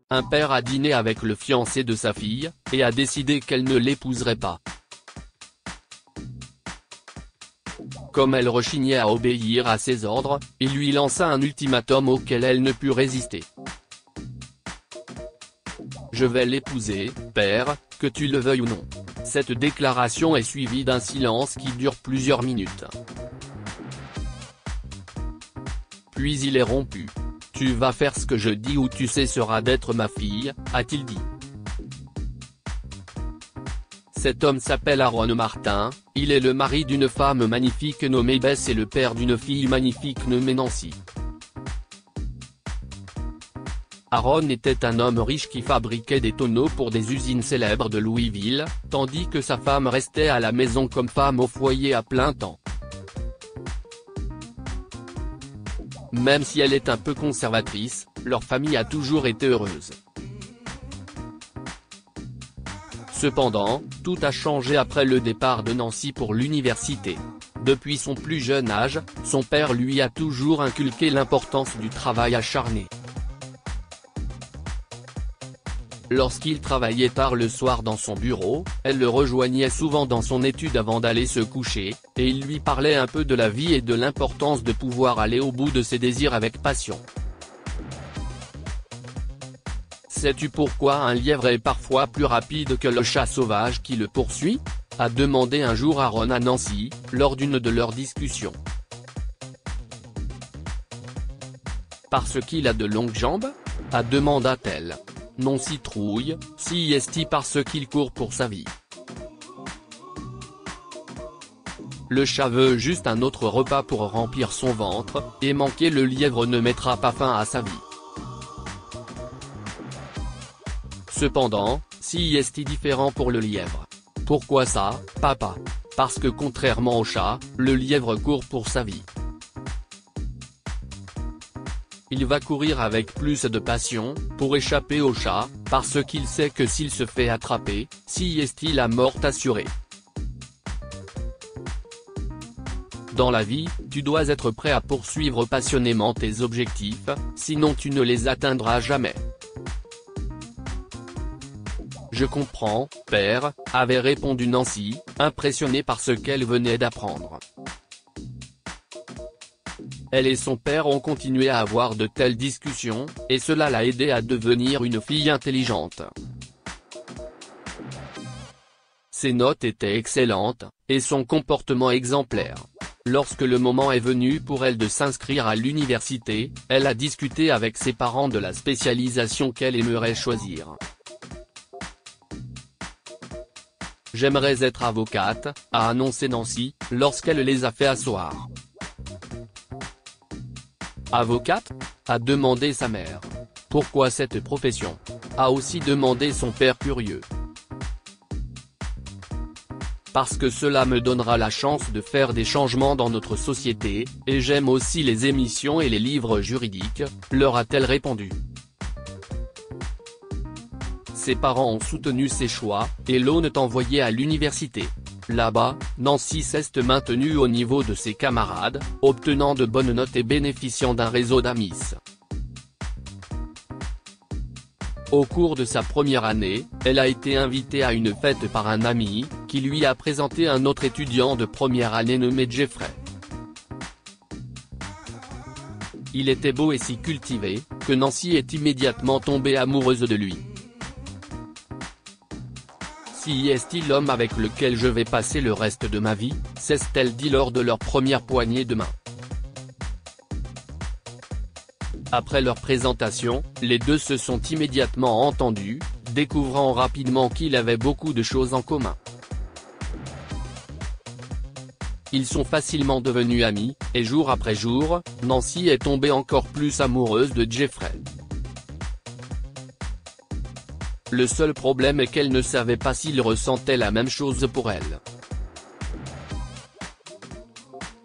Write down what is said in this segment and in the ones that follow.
un père a dîné avec le fiancé de sa fille, et a décidé qu'elle ne l'épouserait pas. Comme elle rechignait à obéir à ses ordres, il lui lança un ultimatum auquel elle ne put résister. « Je vais l'épouser, père, que tu le veuilles ou non. » Cette déclaration est suivie d'un silence qui dure plusieurs minutes. Puis il est rompu. « Tu vas faire ce que je dis ou tu cesseras d'être ma fille », a-t-il dit. Cet homme s'appelle Aaron Martin, il est le mari d'une femme magnifique nommée Bess et le père d'une fille magnifique nommée Nancy. Aaron était un homme riche qui fabriquait des tonneaux pour des usines célèbres de Louisville, tandis que sa femme restait à la maison comme femme au foyer à plein temps. Même si elle est un peu conservatrice, leur famille a toujours été heureuse. Cependant, tout a changé après le départ de Nancy pour l'université. Depuis son plus jeune âge, son père lui a toujours inculqué l'importance du travail acharné. Lorsqu'il travaillait tard le soir dans son bureau, elle le rejoignait souvent dans son étude avant d'aller se coucher, et il lui parlait un peu de la vie et de l'importance de pouvoir aller au bout de ses désirs avec passion. Sais-tu pourquoi un lièvre est parfois plus rapide que le chat sauvage qui le poursuit ? A demandé un jour Aaron à Nancy, lors d'une de leurs discussions. Parce qu'il a de longues jambes ? A demanda-t-elle. Non citrouille, si est-il parce qu'il court pour sa vie. Le chat veut juste un autre repas pour remplir son ventre, et manquer le lièvre ne mettra pas fin à sa vie. Cependant, si est-il différent pour le lièvre. Pourquoi ça, papa ? Parce que contrairement au chat, le lièvre court pour sa vie. Il va courir avec plus de passion, pour échapper au chat, parce qu'il sait que s'il se fait attraper, si est-il la mort assurée. Dans la vie, tu dois être prêt à poursuivre passionnément tes objectifs, sinon tu ne les atteindras jamais. Je comprends, père, avait répondu Nancy, impressionnée par ce qu'elle venait d'apprendre. Elle et son père ont continué à avoir de telles discussions, et cela l'a aidée à devenir une fille intelligente. Ses notes étaient excellentes, et son comportement exemplaire. Lorsque le moment est venu pour elle de s'inscrire à l'université, elle a discuté avec ses parents de la spécialisation qu'elle aimerait choisir. « J'aimerais être avocate », a annoncé Nancy, lorsqu'elle les a fait asseoir. « Avocate ?» a demandé sa mère. « Pourquoi cette profession ?» a aussi demandé son père curieux. « Parce que cela me donnera la chance de faire des changements dans notre société, et j'aime aussi les émissions et les livres juridiques », leur a-t-elle répondu. Ses parents ont soutenu ses choix, et l'ont envoyée à l'université. Là-bas, Nancy s'est maintenue au niveau de ses camarades, obtenant de bonnes notes et bénéficiant d'un réseau d'amis. Au cours de sa première année, elle a été invitée à une fête par un ami, qui lui a présenté un autre étudiant de première année nommé Jeffrey. Il était beau et si cultivé, que Nancy est immédiatement tombée amoureuse de lui. Si est-il l'homme avec lequel je vais passer le reste de ma vie, s'est-elle dit lors de leur première poignée de main. Après leur présentation, les deux se sont immédiatement entendus, découvrant rapidement qu'ils avaient beaucoup de choses en commun. Ils sont facilement devenus amis, et jour après jour, Nancy est tombée encore plus amoureuse de Jeffrey. Le seul problème est qu'elle ne savait pas s'il ressentait la même chose pour elle.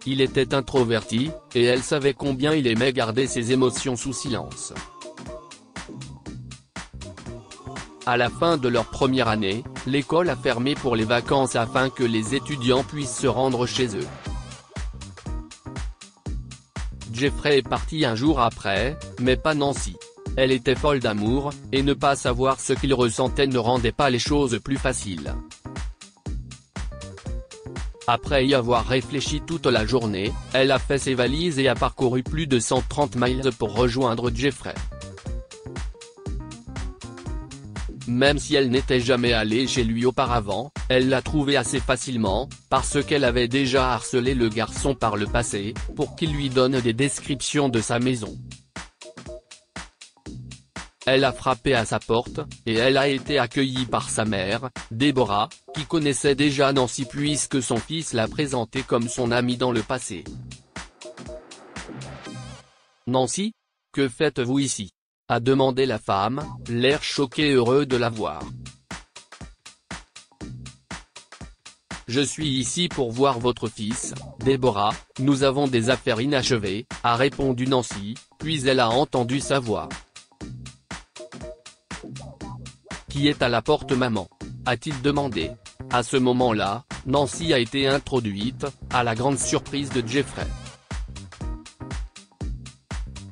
Il était introverti, et elle savait combien il aimait garder ses émotions sous silence. À la fin de leur première année, l'école a fermé pour les vacances afin que les étudiants puissent se rendre chez eux. Jeffrey est parti un jour après, mais pas Nancy. Elle était folle d'amour, et ne pas savoir ce qu'il ressentait ne rendait pas les choses plus faciles. Après y avoir réfléchi toute la journée, elle a fait ses valises et a parcouru plus de 130 miles pour rejoindre Jeffrey. Même si elle n'était jamais allée chez lui auparavant, elle l'a trouvé assez facilement, parce qu'elle avait déjà harcelé le garçon par le passé, pour qu'il lui donne des descriptions de sa maison. Elle a frappé à sa porte, et elle a été accueillie par sa mère, Deborah, qui connaissait déjà Nancy puisque son fils l'a présentée comme son amie dans le passé. « Nancy ? Que faites-vous ici ?» a demandé la femme, l'air choqué et heureux de la voir. « Je suis ici pour voir votre fils, Deborah, nous avons des affaires inachevées, » a répondu Nancy, puis elle a entendu sa voix. « Qui est à la porte, maman ?» a-t-il demandé. À ce moment-là, Nancy a été introduite, à la grande surprise de Jeffrey.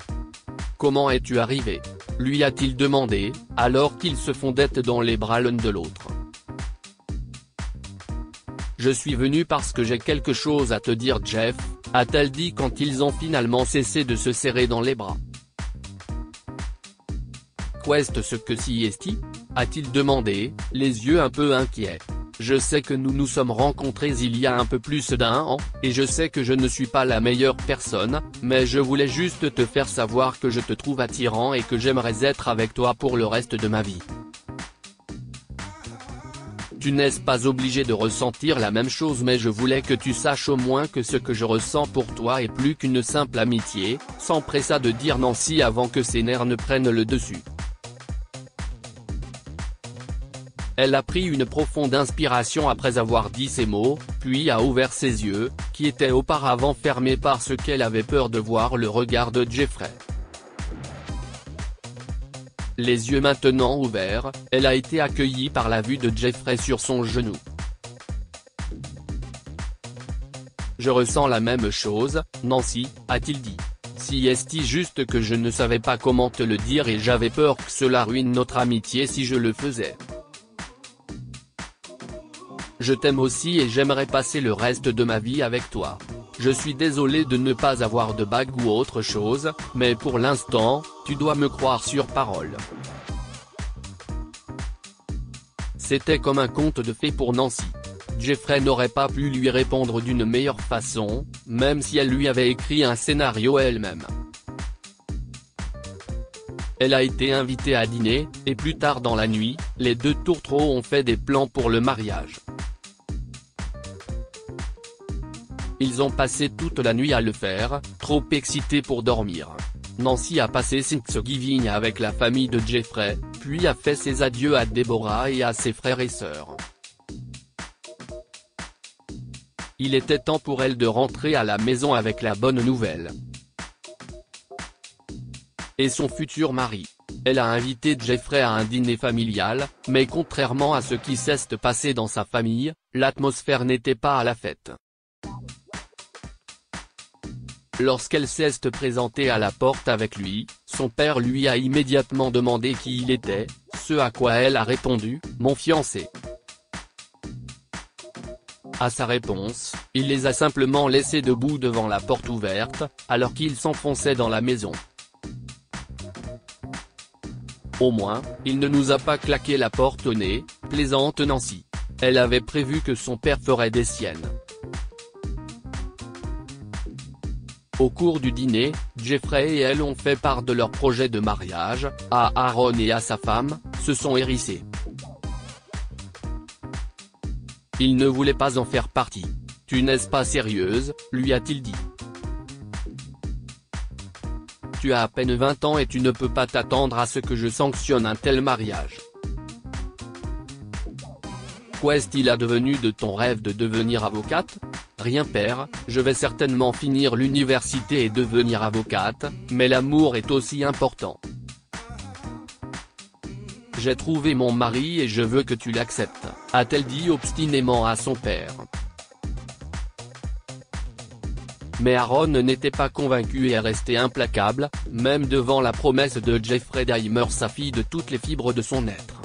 « Comment es-tu arrivé ?» lui a-t-il demandé, alors qu'ils se fondaient dans les bras l'un de l'autre. « Je suis venu parce que j'ai quelque chose à te dire, Jeff », a-t-elle dit quand ils ont finalement cessé de se serrer dans les bras. « Qu'est-ce que c'est ?» a-t-il demandé, les yeux un peu inquiets. « Je sais que nous nous sommes rencontrés il y a un peu plus d'1 an, et je sais que je ne suis pas la meilleure personne, mais je voulais juste te faire savoir que je te trouve attirant et que j'aimerais être avec toi pour le reste de ma vie. Tu n'es pas obligé de ressentir la même chose, mais je voulais que tu saches au moins que ce que je ressens pour toi est plus qu'une simple amitié, » s'empressa de dire Nancy avant que ses nerfs ne prennent le dessus. Elle a pris une profonde inspiration après avoir dit ces mots, puis a ouvert ses yeux, qui étaient auparavant fermés parce qu'elle avait peur de voir le regard de Jeffrey. Les yeux maintenant ouverts, elle a été accueillie par la vue de Jeffrey sur son genou. « Je ressens la même chose, Nancy, » a-t-il dit. « Si est juste que je ne savais pas comment te le dire et j'avais peur que cela ruine notre amitié si je le faisais. Je t'aime aussi et j'aimerais passer le reste de ma vie avec toi. Je suis désolé de ne pas avoir de bague ou autre chose, mais pour l'instant, tu dois me croire sur parole. » C'était comme un conte de fées pour Nancy. Jeffrey n'aurait pas pu lui répondre d'une meilleure façon, même si elle lui avait écrit un scénario elle-même. Elle a été invitée à dîner, et plus tard dans la nuit, les deux tourtereaux ont fait des plans pour le mariage. Ils ont passé toute la nuit à le faire, trop excités pour dormir. Nancy a passé Thanksgiving avec la famille de Jeffrey, puis a fait ses adieux à Deborah et à ses frères et sœurs. Il était temps pour elle de rentrer à la maison avec la bonne nouvelle. Et son futur mari. Elle a invité Jeffrey à un dîner familial, mais contrairement à ce qui s'est passé dans sa famille, l'atmosphère n'était pas à la fête. Lorsqu'elle s'est présentée à la porte avec lui, son père lui a immédiatement demandé qui il était, ce à quoi elle a répondu « Mon fiancé ». À sa réponse, il les a simplement laissés debout devant la porte ouverte, alors qu'il s'enfonçait dans la maison. « Au moins, il ne nous a pas claqué la porte au nez, » plaisante Nancy. Elle avait prévu que son père ferait des siennes. Au cours du dîner, Jeffrey et elle ont fait part de leur projet de mariage, à Aaron et à sa femme, se sont hérissés. Il ne voulait pas en faire partie. « Tu n'es pas sérieuse ?» lui a-t-il dit. « Tu as à peine 20 ans et tu ne peux pas t'attendre à ce que je sanctionne un tel mariage. Qu'est-il advenu de ton rêve de devenir avocate ? Rien père, je vais certainement finir l'université et devenir avocate, mais l'amour est aussi important. J'ai trouvé mon mari et je veux que tu l'acceptes, » a-t-elle dit obstinément à son père. Mais Aaron n'était pas convaincu et est resté implacable, même devant la promesse de Jeffrey Dahmer, sa fille, de toutes les fibres de son être.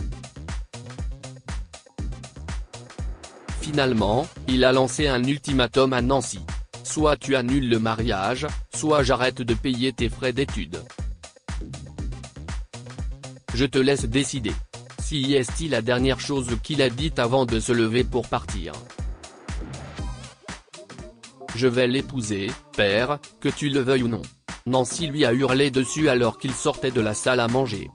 Finalement, il a lancé un ultimatum à Nancy. Soit tu annules le mariage, soit j'arrête de payer tes frais d'études. Je te laisse décider. Si est-il la dernière chose qu'il a dite avant de se lever pour partir. Je vais l'épouser, père, que tu le veuilles ou non. Nancy lui a hurlé dessus alors qu'il sortait de la salle à manger.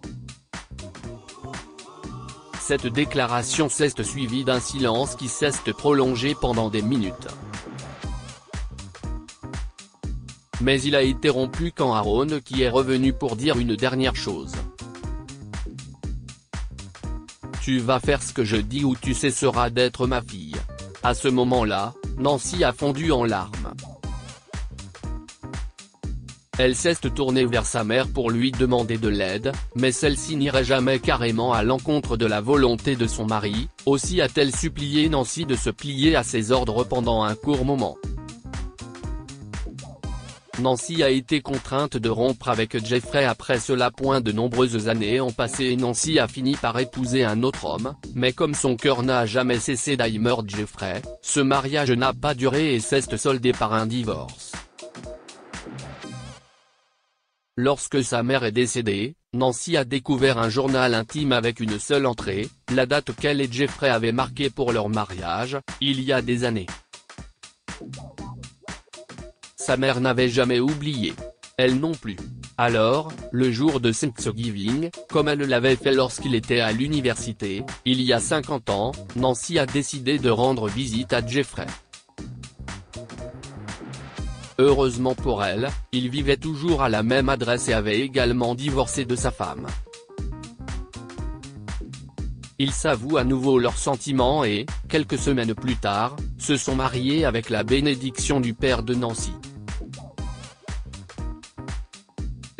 Cette déclaration s'est suivie d'un silence qui s'est prolongé pendant des minutes. Mais il a été rompu quand Aaron qui est revenu pour dire une dernière chose. Tu vas faire ce que je dis ou tu cesseras d'être ma fille. À ce moment-là, Nancy a fondu en larmes. Elle s'est tournée vers sa mère pour lui demander de l'aide, mais celle-ci n'irait jamais carrément à l'encontre de la volonté de son mari, aussi a-t-elle supplié Nancy de se plier à ses ordres pendant un court moment. Nancy a été contrainte de rompre avec Jeffrey après cela. De nombreuses années ont passé et Nancy a fini par épouser un autre homme, mais comme son cœur n'a jamais cessé d'aimer Jeffrey, ce mariage n'a pas duré et s'est soldé par un divorce. Lorsque sa mère est décédée, Nancy a découvert un journal intime avec une seule entrée, la date qu'elle et Jeffrey avaient marquée pour leur mariage, il y a des années. Sa mère n'avait jamais oublié. Elle non plus. Alors, le jour de Thanksgiving, comme elle l'avait fait lorsqu'il était à l'université, il y a 50 ans, Nancy a décidé de rendre visite à Jeffrey. Heureusement pour elle, il vivait toujours à la même adresse et avait également divorcé de sa femme. Ils s'avouent à nouveau leurs sentiments et, quelques semaines plus tard, se sont mariés avec la bénédiction du père de Nancy.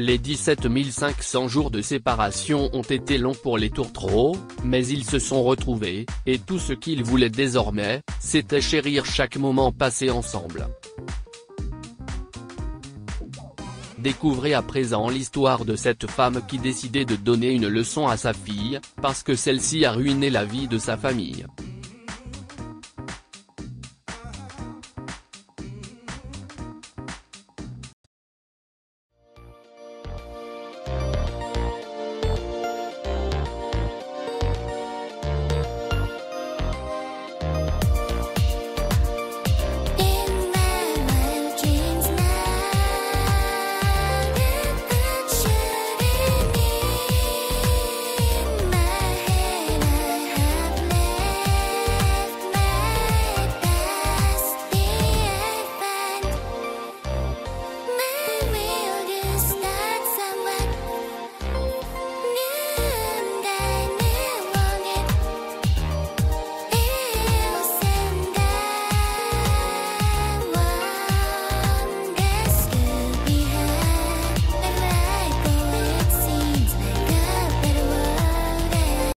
Les 17 500 jours de séparation ont été longs pour les tourtereaux, mais ils se sont retrouvés, et tout ce qu'ils voulaient désormais, c'était chérir chaque moment passé ensemble. Découvrez à présent l'histoire de cette femme qui décidait de donner une leçon à sa fille, parce que celle-ci a ruiné la vie de sa famille.